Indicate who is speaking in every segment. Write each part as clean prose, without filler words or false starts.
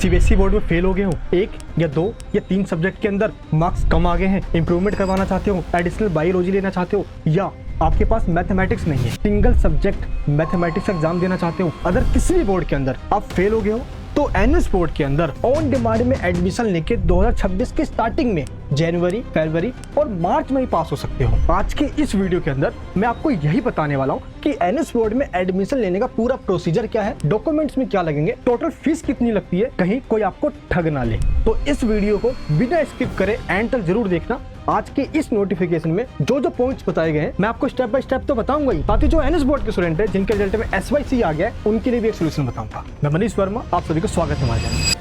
Speaker 1: CBSE board में fail हो गए हो, 1 या 2 या 3 सब्जेक्ट के अंदर मार्क्स कम आ गए हैं, इंप्रूवमेंट करवाना चाहते हो, एडिशनल बायोलॉजी लेना चाहते हो, या आपके पास मैथमेटिक्स नहीं है, सिंगल सब्जेक्ट मैथमेटिक्स एग्जाम देना चाहते हो, अगर किसी भी बोर्ड के अंदर आप फेल हो गए हो तो एनएस बोर्ड के अंदर ऑन डिमांड में एडमिशन लेके 2026 के स्टार्टिंग में जनवरी, फरवरी और मार्च में ही पास हो सकते हो। आज के इस वीडियो के अंदर मैं आपको यही बताने वाला हूँ कि एनएस बोर्ड में एडमिशन लेने का पूरा प्रोसीजर क्या है, डॉक्यूमेंट्स में क्या लगेंगे, टोटल फीस कितनी लगती है, कहीं कोई आपको ठग ना ले। तो इस वीडियो को बिना स्किप करे एंड तक जरूर देखना। आज के इस नोटिफिकेशन में जो जो पॉइंट्स बताए गए हैं मैं आपको स्टेप बाय स्टेप तो बताऊंगा ही, साथ ही जो एनएस बोर्ड के स्टूडेंट है जिनके रिजल्ट में SYC आ गया है उनके लिए भी एक सोल्यूशन बताऊंगा। मैं मनीष वर्मा, आप सभी को स्वागत है हमारे चैनल।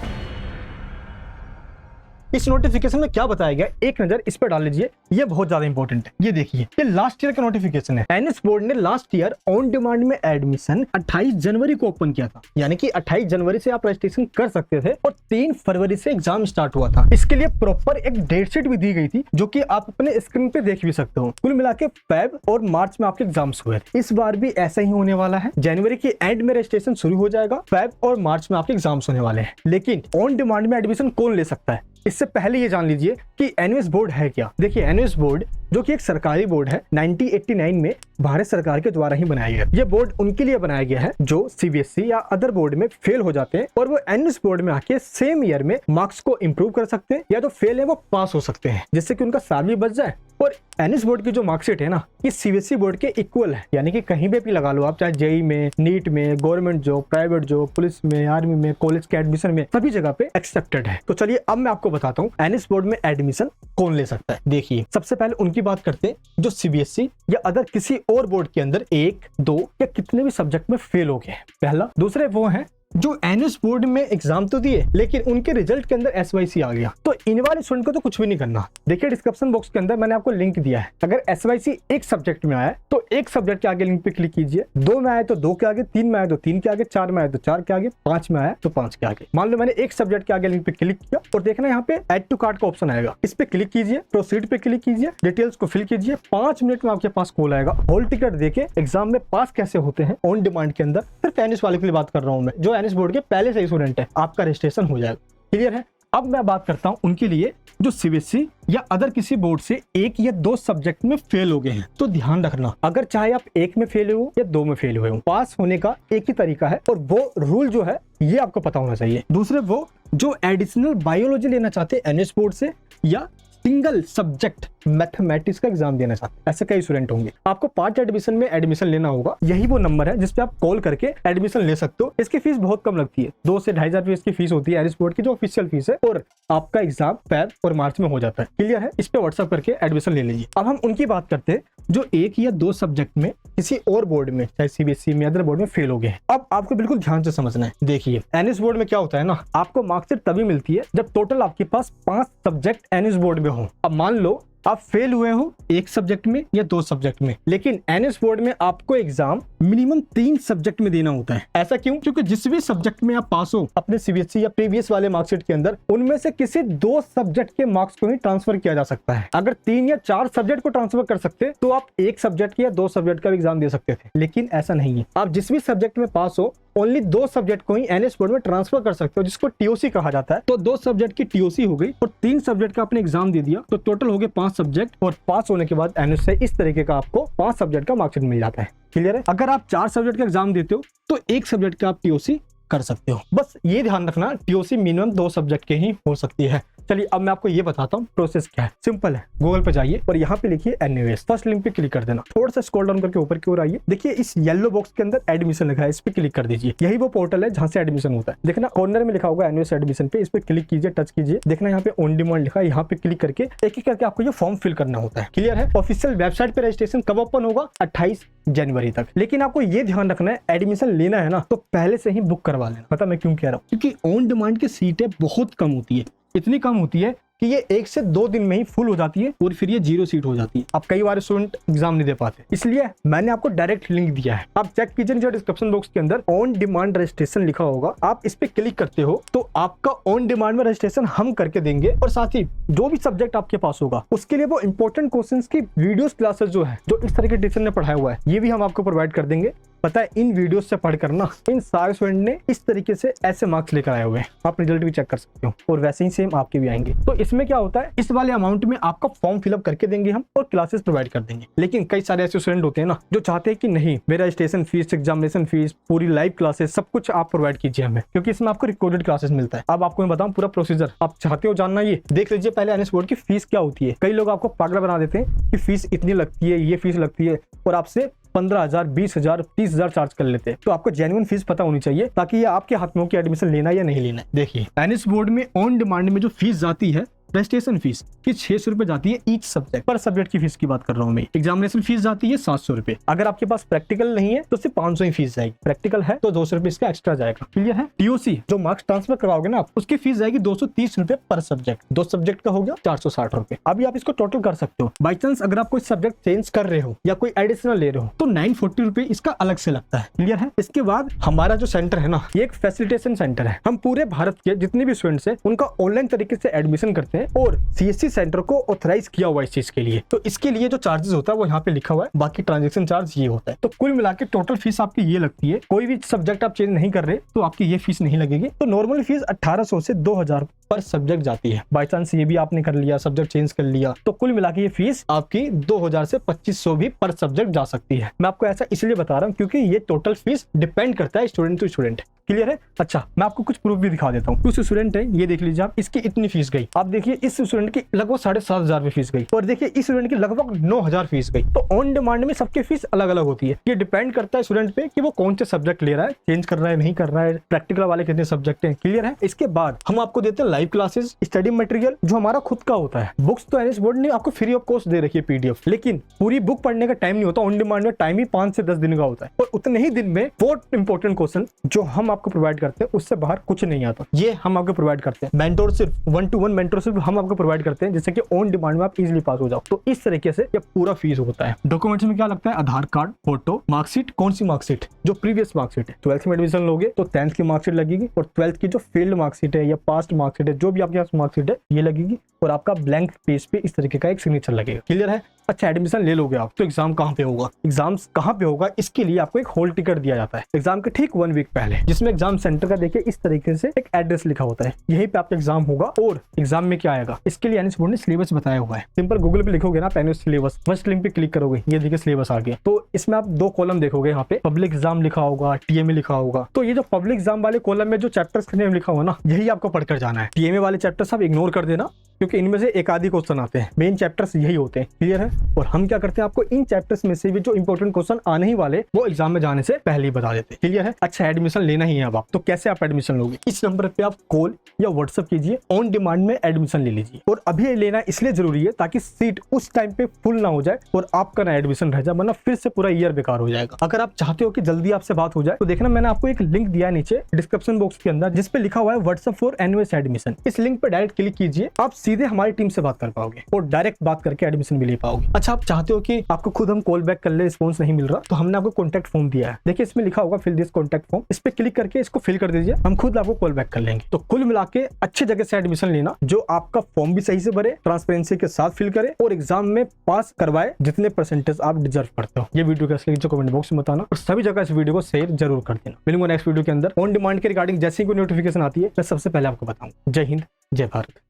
Speaker 1: इस नोटिफिकेशन में क्या बताया गया एक नजर इस पर डाल लीजिए, ये बहुत ज्यादा इंपॉर्टेंट है। ये देखिए, ये लास्ट ईयर का नोटिफिकेशन है। एनएस बोर्ड ने लास्ट ईयर ऑन डिमांड में एडमिशन 28 जनवरी को ओपन किया था, यानी कि 28 जनवरी से आप रजिस्ट्रेशन कर सकते थे और 3 फरवरी से एग्जाम स्टार्ट हुआ था। इसके लिए प्रॉपर एक डेट शीट भी दी गई थी जो कि आप अपने स्क्रीन पे देख भी सकते हो। कुल मिला के फेब और मार्च में आपके एग्जाम्स हुए थे। इस बार भी ऐसा ही होने वाला है, जनवरी के एंड में रजिस्ट्रेशन शुरू हो जाएगा, फेब और मार्च में आपके एग्जाम्स होने वाले हैं। लेकिन ऑन डिमांड में एडमिशन कौन ले सकता है, इससे पहले ये जान लीजिए कि एनएस बोर्ड है क्या। देखिए, एनएस बोर्ड जो कि एक सरकारी बोर्ड है, 1989 में भारत सरकार के द्वारा ही बनाया गया। ये बोर्ड उनके लिए बनाया गया है जो सीबीएसई या अदर बोर्ड में फेल हो जाते हैं और वो एनएस बोर्ड में आके सेम ईयर में मार्क्स को इंप्रूव कर सकते हैं, या तो फेल है वो पास हो सकते हैं, जिससे कि उनका साल भी बच जाए। और एनएस बोर्ड की जो मार्कशीट है ना, ये सीबीएसई बोर्ड के इक्वल है, यानी कि कहीं भी लगा लो आप, चाहे जेई में, नीट में, government job, private job, police में, आर्मी में, कॉलेज के एडमिशन में, सभी जगह पे एक्सेप्टेड है। तो चलिए अब मैं आपको बताता हूँ एनएस बोर्ड में एडमिशन कौन ले सकता है। देखिए, सबसे पहले उनकी बात करते हैं जो सीबीएसई या अदर किसी और बोर्ड के अंदर 1, 2 या कितने भी सब्जेक्ट में फेल हो गए। पहला। दूसरे वो है जो एनएस बोर्ड में एग्जाम तो दिए लेकिन उनके रिजल्ट के अंदर SYC आ गया, तो इन वाले स्टूडेंट को तो कुछ भी नहीं करना। देखिए, डिस्क्रिप्शन बॉक्स के अंदर मैंने आपको लिंक दिया है। अगर SYC एक सब्जेक्ट में आया तो एक सब्जेक्ट के आगे लिंक पे क्लिक कीजिए, 2 में आया तो 2 के आगे, 3 में आया तो 3 के आगे, 4 में आया तो 4 के आगे, 5 में आया तो 5 के आगे। मान लो मैंने एक सब्जेक्ट के आगे लिंक पे क्लिक किया और देखना यहाँ पे ऐड टू कार्ट का ऑप्शन आएगा, इस पे क्लिक कीजिए, प्रोसीड पे क्लिक कीजिए, डिटेल्स को फिल कीजिए, 5 मिनट में आपके पास कॉल आएगा। हॉल टिकट देके एग्जाम में पास कैसे होते हैं ऑन डिमांड के अंदर, सिर्फ एनएस वाले के लिए बात कर रहा हूँ मैं, जो एनएस बोर्ड के पहले से स्टूडेंट है, आपका रजिस्ट्रेशन हो जाएगा। क्लियर है। अब मैं बात करता हूं उनके लिए जो सीबीएसई या अदर किसी बोर्ड से 1 या 2 सब्जेक्ट में फेल हो गए हैं। तो ध्यान रखना, अगर चाहे आप 1 में फेल हो या 2 में फेल हुए हो, पास होने का एक ही तरीका है और वो रूल जो है ये आपको पता होना चाहिए। दूसरे वो जो एडिशनल बायोलॉजी लेना चाहते हैं एनएस बोर्ड से, या सिंगल सब्जेक्ट मैथमेटिक्स का एग्जाम देना चाहते हैं, ऐसे कई स्टूडेंट होंगे। आपको पार्ट एडमिशन में एडमिशन लेना होगा, यही वो नंबर है जिस पे आप कॉल करके एडमिशन ले सकते हो। इसकी फीस बहुत कम लगती है, 2 से 2,500 रुपए इसकी फीस होती है एनएस बोर्ड की जो ऑफिशियल फीस है, और आपका एग्जाम फेब और मार्च में हो जाता है। क्लियर है। इस पे व्हाट्सएप करके एडमिशन ले लीजिए। अब हम उनकी बात करते हैं जो 1 या 2 सब्जेक्ट में किसी और बोर्ड में, चाहे सीबीएसई में, अदर बोर्ड में फेल हो गए हैं। अब आपको बिल्कुल ध्यान से समझना है। देखिए, एनएस बोर्ड में क्या होता है ना, आपको मार्क्सिट तभी मिलती है जब टोटल आपके पास 5 सब्जेक्ट एनएस बोर्ड में हो। अब मान लो आप फेल हुए हो 1 सब्जेक्ट में या 2 सब्जेक्ट में, लेकिन एनएस बोर्ड में आपको एग्जाम मिनिमम 3 सब्जेक्ट में देना होता है। ऐसा क्यों? क्योंकि जिस भी सब्जेक्ट में आप पास हो अपने सीबीएसई या प्रीवियस वाले मार्कशीट के अंदर, उनमें से किसी 2 सब्जेक्ट के मार्क्स को ही ट्रांसफर किया जा सकता है। अगर 3 या 4 सब्जेक्ट को ट्रांसफर कर सकते तो आप 1 सब्जेक्ट या 2 सब्जेक्ट का एग्जाम दे सकते थे, लेकिन ऐसा नहीं है। आप जिस भी सब्जेक्ट में पास हो ओनली 2 सब्जेक्ट को ही एनएस बोर्ड में ट्रांसफर कर सकते हो, जिसको टीओसी कहा जाता है। तो 2 सब्जेक्ट की टीओसी हो गई और 3 सब्जेक्ट का आपने एग्जाम दे दिया, तो टोटल हो गए 5 सब्जेक्ट, और पास होने के बाद एनएस से इस तरीके का आपको 5 सब्जेक्ट का मार्क्सिट मिल जाता है। क्लियर है। अगर आप 4 सब्जेक्ट का एग्जाम देते हो तो 1 सब्जेक्ट का आप टीओसी कर सकते हो। बस ये ध्यान रखना, टीओसी मिनिमम 2 सब्जेक्ट के ही हो सकती है। चलिए अब मैं आपको ये बताता हूँ प्रोसेस क्या है। सिंपल है, गूगल पे जाइए और यहाँ पे लिखिए एनयूएस, फर्स्ट लिंक पे क्लिक कर देना, थोड़ा सा स्क्रॉल डाउन करके ऊपर की ओर आइए। देखिए इस येलो बॉक्स के अंदर एडमिशन लिखा है, इस पे क्लिक कर दीजिए। यही वो पोर्टल है जहाँ से एडमिशन होता है। देखना कॉर्नर में लिखा होगा एनयूएस एडमिशन पे, इस पे क्लिक कीजिए, टच कीजिए। देखना यहाँ पे ऑन डिमांड लिखा है, यहाँ पे क्लिक करके एक एक करके आपको ये फॉर्म फिल करना होता है। क्लियर है। ऑफिशियल वेबसाइट पे रजिस्ट्रेशन कब ओपन होगा? 28 जनवरी तक। लेकिन आपको ये ध्यान रखना है, एडमिशन लेना है ना तो पहले से ही बुक करवा लेना। पता मैं क्यों कह रहा हूँ? क्योंकि ऑन डिमांड की सीटें बहुत कम होती है, इतनी कम होती है कि ये 1 से 2 दिन में ही फुल हो जाती है और फिर ये 0 सीट हो जाती है। अब कई बार स्टूडेंट एग्जाम नहीं दे पाते, इसलिए मैंने आपको डायरेक्ट लिंक दिया है। आप चेक कीजिए नीचे डिस्क्रिप्शन बॉक्स के अंदर ऑन डिमांड रजिस्ट्रेशन लिखा होगा, आप इस पे क्लिक करते हो तो आपका ऑन डिमांड में रजिस्ट्रेशन हम करके देंगे, और साथ ही जो भी सब्जेक्ट आपके पास होगा उसके लिए वो इंपॉर्टेंट क्वेश्चंस की वीडियोस क्लासेस जो है, जो इस तरह के टीचर ने पढ़ाया हुआ है, ये भी हम आपको प्रोवाइड कर देंगे। पता है इन वीडियो से पढ़कर ना इन सारे स्टूडेंट ने इस तरीके से ऐसे मार्क्स लेकर आए हुए हैं। आप रिजल्ट भी चेक कर सकते हो और वैसे ही सेम आपके भी आएंगे। तो इसमें क्या होता है, इस वाले अमाउंट में आपका फॉर्म फिलअप करके देंगे हम और क्लासेस प्रोवाइड कर देंगे। लेकिन कई सारे ऐसे स्टूडेंट होते हैं ना जो चाहते हैं कि नहीं, मेरा रजिस्ट्रेशन फीस, एग्जामिनेशन फीस, पूरी लाइव क्लासेस सब कुछ आप प्रोवाइड कीजिए हमें, क्योंकि इसमें आपको रिकॉर्डेड क्लासेस मिलता है। अब आपको मैं बताऊं पूरा प्रोसीजर, आप चाहते हो जानना, ये देख लीजिए पहले एनएस बोर्ड की फीस क्या होती है। कई लोग आपको पागल बना देते हैं कि फीस इतनी लगती है, ये फीस लगती है, और आपसे 15,000, 20,000, 30,000 चार्ज कर लेते हैं। तो आपको जेन्युइन फीस पता होनी चाहिए ताकि ये आपके हाथ में हो कि एडमिशन लेना या नहीं लेना है। देखिए एनएस बोर्ड में ऑन डिमांड में जो फीस जाती है, रजिस्ट्रेशन फीस की 600 रुपए जाती है ईच सब्जेक्ट। पर सब्जेक्ट की फीस की बात कर रहा हूँ मैं। एग्जामिनेशन फीस जाती है 700 रुपए। अगर आपके पास प्रैक्टिकल नहीं है तो सिर्फ 500 ही फीस जाएगी। प्रैक्टिकल है तो 200 रुपए इसका एक्स्ट्रा जाएगा। क्लियर है। टीओसी जो मार्क्स ट्रांसफर करवाओगे ना आप, उसकी फीस जाएगी 230 रुपए पर सब्जेक्ट। 2 सब्जेक्ट का हो गया 460 रुपए। अभी आप इसको टोटल कर सकते हो। बाई चांस अगर आप कोई सब्जेक्ट चेंज कर रहे हो या कोई एडिशनल ले रहे हो तो 940 रुपए इसका अलग से लगता है। क्लियर है। इसके बाद हमारा जो सेंटर है ना, ये एक फैसिलिटेशन सेंटर है। हम पूरे भारत के जितने भी स्टूडेंट्स हैं उनका ऑनलाइन तरीके से एडमिशन करते हैं और सीएससी सेंटर को ऑथराइज किया हुआ है इस चीज के लिए। तो इसके लिए जो चार्जेस होता है वो यहाँ पे लिखा हुआ है, बाकी ट्रांजैक्शन चार्ज ये होता है। तो कुल मिला के टोटल फीस आपकी ये लगती है। कोई भी सब्जेक्ट आप चेंज नहीं कर रहे तो आपकी ये फीस नहीं लगेगी। तो नॉर्मल फीस 1800 से 2000 पर सब्जेक्ट जाती है। बाई चांस ये भी आपने कर लिया, सब्जेक्ट चेंज कर लिया, तो कुल मिला के ये फीस आपकी 2000 से 2500 भी पर सब्जेक्ट जा सकती है। मैं आपको ऐसा इसलिए बता रहा हूँ क्योंकि ये टोटल फीस डिपेंड करता है स्टूडेंट टू स्टूडेंट। क्लियर है। अच्छा मैं आपको कुछ प्रूफ भी दिखा देता हूँ। कुछ स्टूडेंट है, ये देख लीजिए आप, इसकी इतनी फीस गई। आप देखिए इस स्टूडेंट की लगभग 7,500 रुपए फीस गई और देखिए इस स्टूडेंट की लगभग 9,000 फीस गई। तो ऑन डिमांड में सबकी फीस अलग अलग होती है। ये डिपेंड करता है स्टूडेंट पे कि वो कौन से सब्जेक्ट ले रहा है, चेंज कर रहा है, नहीं कर रहा है, प्रैक्टिकल वाले कितने सब्जेक्ट हैं। क्लियर है। इसके बाद हम आपको देते हैं लाइव क्लासेस, स्टडी मटेरियल जो हमारा खुद का होता है। बुक्स तो एनएस बोर्ड ने आपको फ्री ऑफ कॉस्ट दे रखी है पीडीएफ, लेकिन पूरी बुक पढ़ने का टाइम नहीं होता। ऑन डिमांड में टाइम ही 5 से 10 दिन का होता है और उतने ही दिन में 4 इंपॉर्टेंट क्वेश्चन जो हम आपको प्रोवाइड करते हैं उससे बाहर कुछ नहीं आता। ये हम आपको प्रोवाइड करते हैं। मेंटोरशिप 1-to-1 मेंटोरशिप हम आपको प्रोवाइड करते हैं जिससे कि ऑन डिमांड में आप इजीली पास हो जाओ। तो इस तरीके से ये पूरा फीस होता है। डॉक्यूमेंट्स में क्या लगता है, आधार कार्ड, फोटो, मार्कशीट। कौन सी मार्कशीट? जो प्रीवियस मार्कशीट है। 12th में एडमिशन लोगे तो 10th की मार्कशीट लगेगी और 12th की जो फील्ड मार्कशीट है या पास्ट मार्कशीट है, जो भी आपके पास मार्कशीट है ये लगेगी और आपका ब्लैंक पेज पे इस तरीके का एक सिग्नेचर लगेगा। क्लियर है। अच्छा एडमिशन ले लोगे आप तो एग्जाम कहाँ पे होगा? एग्जाम्स कहाँ पे होगा इसके लिए आपको एक हॉल टिकट दिया जाता है एग्जाम के ठीक 1 वीक पहले, जिसमें एग्जाम सेंटर का देखिए इस तरीके से एक एड्रेस लिखा होता है। यहीं पे आपका एग्जाम होगा और एग्जाम में क्या आएगा इसके लिए एनएस बोर्ड ने सिलेबस बताया हुआ है। सिंपल गूगल पे लिखोगे ना एनएस सिलेबस, फर्स्ट लिंक पे क्लिक करोगे, ये देखिए सिलेबस आ गया। तो इसमें आप 2 कॉलम देखोगे, यहाँ पे पब्लिक एग्जाम लिखा होगा, टीएमए लिखा होगा। तो ये जो पब्लिक एग्जाम वाले कॉलम में जो चैप्टर्स का नेम लिखा हुआ ना, यही आपको पढ़कर जाना है। टीएमए वाले चैप्टर्स आप इग्नोर कर देना क्योंकि इनमें से एक आधी क्वेश्चन आते हैं, मेन चैप्टर्स यही होते हैं। क्लियर है। और हम क्या करते हैं, आपको इन चैप्टर्स में से भी जो इंपॉर्टेंट क्वेश्चन आने ही वाले वो एग्जाम में जाने से पहले ही बता देते हैं। क्लियर है। अच्छा एडमिशन लेना ही है अब आप, तो कैसे आप एडमिशन लोगे? इस नंबर पे आप कॉल या व्हाट्सएप कीजिए, ऑन डिमांड में एडमिशन ले लीजिए। और अभी लेना इसलिए जरूरी है ताकि सीट उस टाइम पे फुल ना हो जाए और आपका ना एडमिशन रह जाए, वरना फिर से पूरा ईयर बेकार हो जाएगा। अगर आप चाहते हो कि जल्दी आपसे बात हो जाए तो देखना मैंने आपको एक लिंक दिया है नीचे डिस्क्रिप्शन बॉक्स के अंदर, जिसपे लिखा हुआ है व्हाट्सएप फॉर एनयूएस एडमिशन। इस लिंक पे डायरेक्ट क्लिक कीजिए, आप सीधे हमारी टीम से बात कर पाओगे और डायरेक्ट बात करके एडमिशन भी ले पाओगे। अच्छा आप चाहते हो कि आपको खुद हम कॉल बैक कर ले, रिस्पॉन्स नहीं मिल रहा, तो हमने आपको कॉन्टैक्ट फॉर्म दिया है। देखिए इसमें लिखा होगा फिल दिस कॉन्टैक्ट फॉर्म, इस पे क्लिक करके इसको फिल कर दीजिए, हम खुद आपको कॉल बैक कर लेंगे। तो कुल मिला के अच्छी जगह से एडमिशन लेना, जो आपका फॉर्म भी सही से भरे, ट्रांसपेरेंसी के साथ फिल करे और एग्जाम में पास करवाए जितने परसेंटेज आप डिजर्व करते हो। ये वीडियो कैसे लगी कमेंट बॉक्स में बताना और सभी जगह इस वीडियो को शेयर जरूर कर देना। मिलूंगा नेक्स्ट वीडियो के अंदर ऑन डिमांड के रिगार्डिंग जैसे ही कोई नोटिफिकेशन आती है मैं सबसे पहले आपको बताऊंगा। जय हिंद, जय भारत।